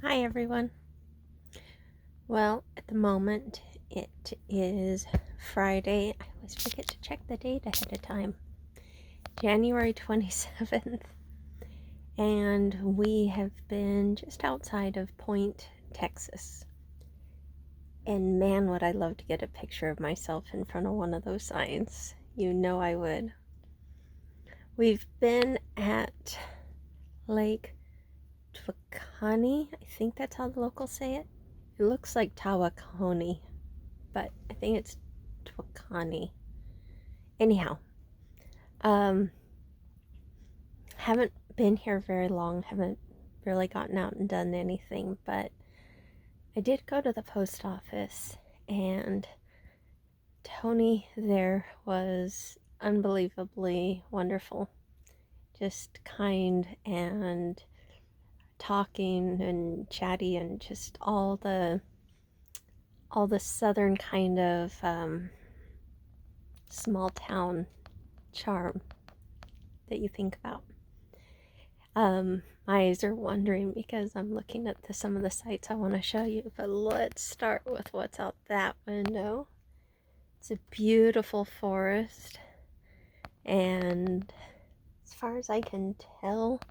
Hi everyone. Well, at the moment it is Friday. I always forget to check the date ahead of time. January 27th. And we have been just outside of Point, Texas. And man, would I love to get a picture of myself in front of one of those signs. You know I would. We've been at Lake Twakani. I think that's how the locals say it. It looks like Tawakoni, but I think it's Twakani. Anyhow, haven't been here very long, haven't really gotten out and done anything, but I did go to the post office, and Tony there was unbelievably wonderful. Just kind and talking and chatty and just all the southern kind of small town charm that you think about. My eyes are wandering because I'm looking at some of the sites I want to show you, but let's start with what's out that window. It's a beautiful forest, and as far as I can tell,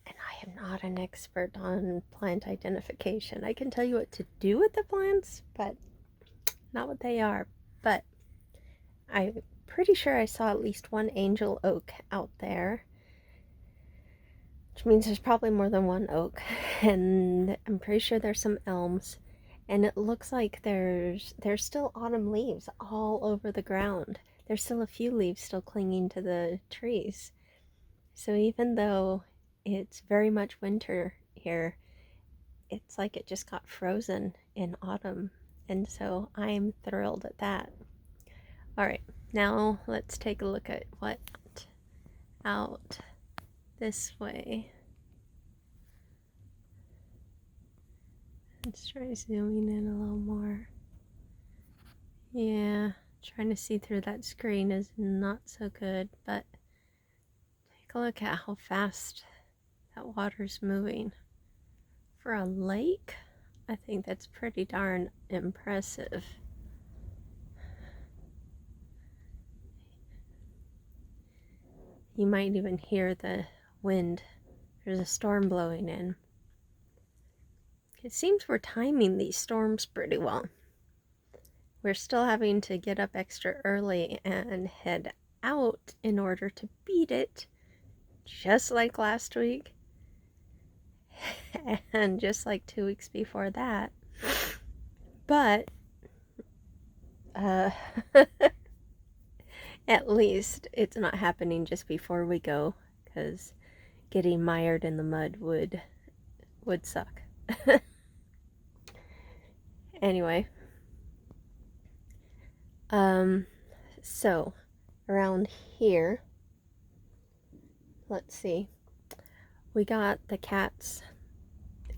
and I am not an expert on plant identification, I can tell you what to do with the plants, but not what they are. But I'm pretty sure I saw at least one angel oak out there, which means there's probably more than one oak, and I'm pretty sure there's some elms, and it looks like there's still autumn leaves all over the ground. There's still a few leaves still clinging to the trees. So even though it's very much winter here, it's like it just got frozen in autumn, and so I'm thrilled at that. All right, now let's take a look at what out this way. Let's try zooming in a little more. Yeah, trying to see through that screen is not so good, but take a look at how fast that water's moving. For a lake, I think that's pretty darn impressive. You might even hear the wind. There's a storm blowing in. It seems we're timing these storms pretty well. We're still having to get up extra early and head out in order to beat it, just like last week and just like 2 weeks before that. But at least it's not happening just before we go, because getting mired in the mud would suck. Anyway, so around here, let's see, we got the cats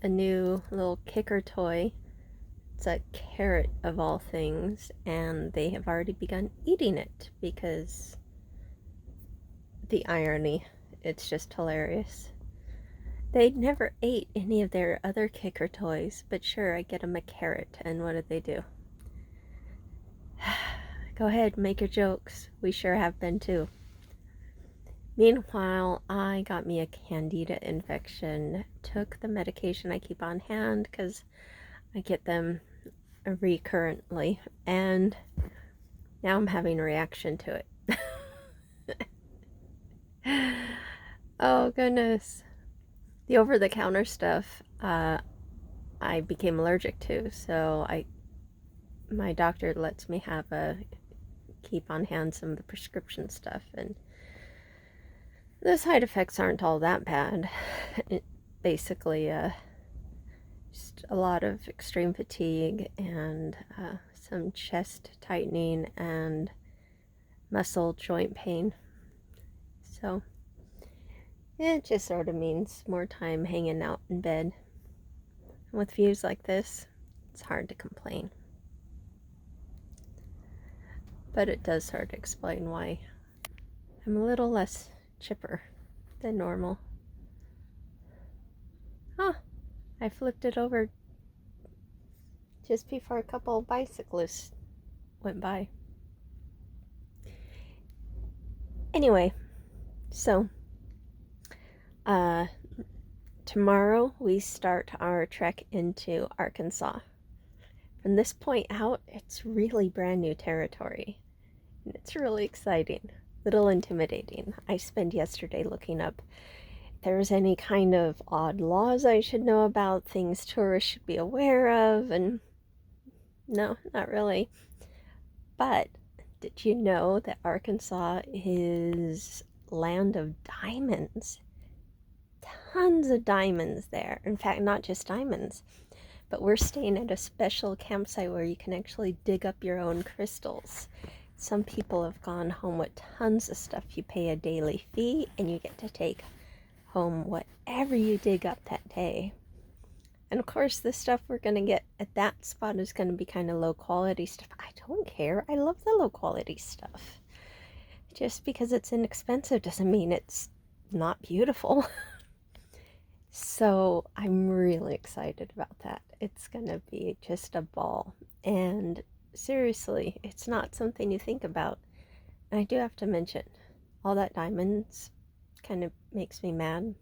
a new little kicker toy. It's a carrot of all things, and they have already begun eating it because the irony, it's just hilarious. They never ate any of their other kicker toys, but sure, I get them a carrot, and what did they do? Go ahead, make your jokes. We sure have been too. Meanwhile, I got me a candida infection, took the medication I keep on hand because I get them recurrently, and now I'm having a reaction to it. Oh goodness. The over-the-counter stuff I became allergic to, so my doctor lets me have keep on hand some of the prescription stuff, and the side effects aren't all that bad. Basically, just a lot of extreme fatigue and some chest tightening and muscle joint pain. So it just sort of means more time hanging out in bed. And with views like this, it's hard to complain. But it does sort of explain why I'm a little less chipper than normal. Huh, I I flipped it over just before a couple of bicyclists went by. Anyway, so tomorrow we start our trek into Arkansas. From this point out, it's really brand new territory. And it's really exciting, a little intimidating. I spent yesterday looking up if there's any kind of odd laws I should know about, things tourists should be aware of, and no, not really. But did you know that Arkansas is land of diamonds? Tons of diamonds there. In fact, not just diamonds, but we're staying at a special campsite where you can actually dig up your own crystals. Some people have gone home with tons of stuff. You pay a daily fee and you get to take home whatever you dig up that day. And of course, the stuff we're going to get at that spot is going to be kind of low quality stuff. I don't care. I love the low quality stuff. Just because it's inexpensive doesn't mean it's not beautiful. So I'm really excited about that. It's going to be just a ball. And seriously, it's not something you think about. And I do have to mention, all that diamonds kind of makes me mad.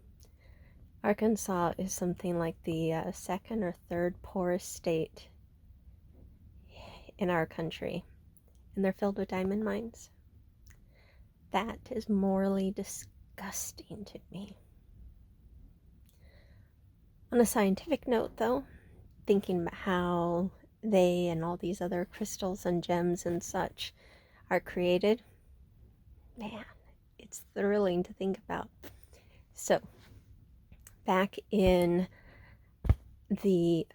Arkansas is something like the second or third poorest state in our country, and they're filled with diamond mines. That is morally disgusting to me. On a scientific note, though, thinking about how they and all these other crystals and gems and such are created, man, it's thrilling to think about. So, back in the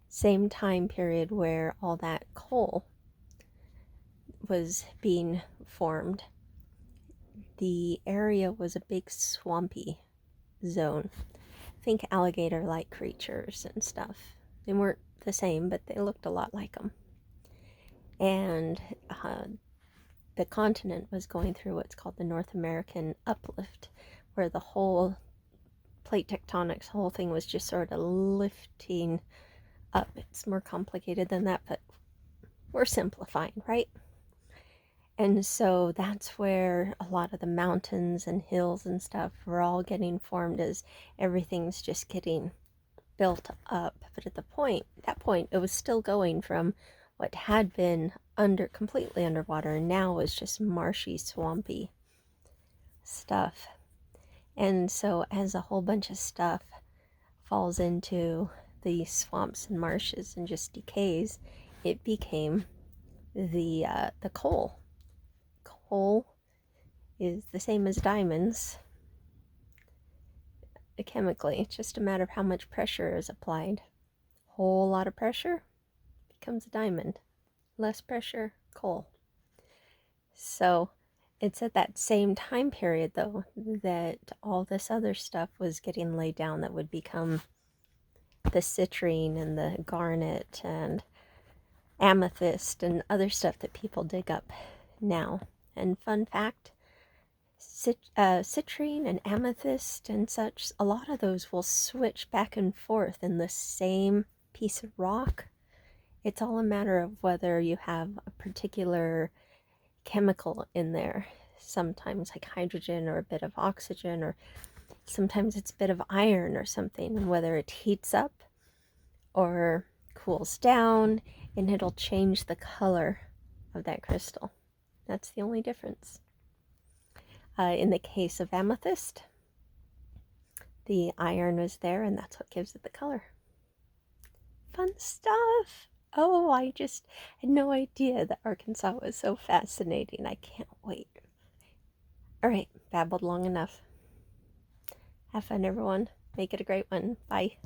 same time period where all that coal was being formed, the area was a big swampy zone. Think alligator-like creatures and stuff. They weren't the same, but they looked a lot like them. And the continent was going through what's called the North American uplift, where the whole plate tectonics, the whole thing was just sort of lifting up. It's more complicated than that, but we're simplifying, right? And so that's where a lot of the mountains and hills and stuff were all getting formed as everything's just getting built up. But at that point, it was still going from what had been completely underwater, and now was just marshy, swampy stuff. And so as a whole bunch of stuff falls into the swamps and marshes and just decays, it became the coal. Coal is the same as diamonds chemically. It's just a matter of how much pressure is applied. Whole lot of pressure becomes a diamond. Less pressure, coal. So it's at that same time period, though, that all this other stuff was getting laid down that would become the citrine and the garnet and amethyst and other stuff that people dig up now. And fun fact, citrine and amethyst and such, a lot of those will switch back and forth in the same piece of rock. It's all a matter of whether you have a particular chemical in there. Sometimes like hydrogen or a bit of oxygen, or sometimes it's a bit of iron or something, and whether it heats up or cools down, and it'll change the color of that crystal. That's the only difference. In the case of amethyst, the iron is there, and that's what gives it the color. Fun stuff! Oh, I just had no idea that Arkansas was so fascinating. I can't wait. All right, babbled long enough. Have fun, everyone. Make it a great one. Bye.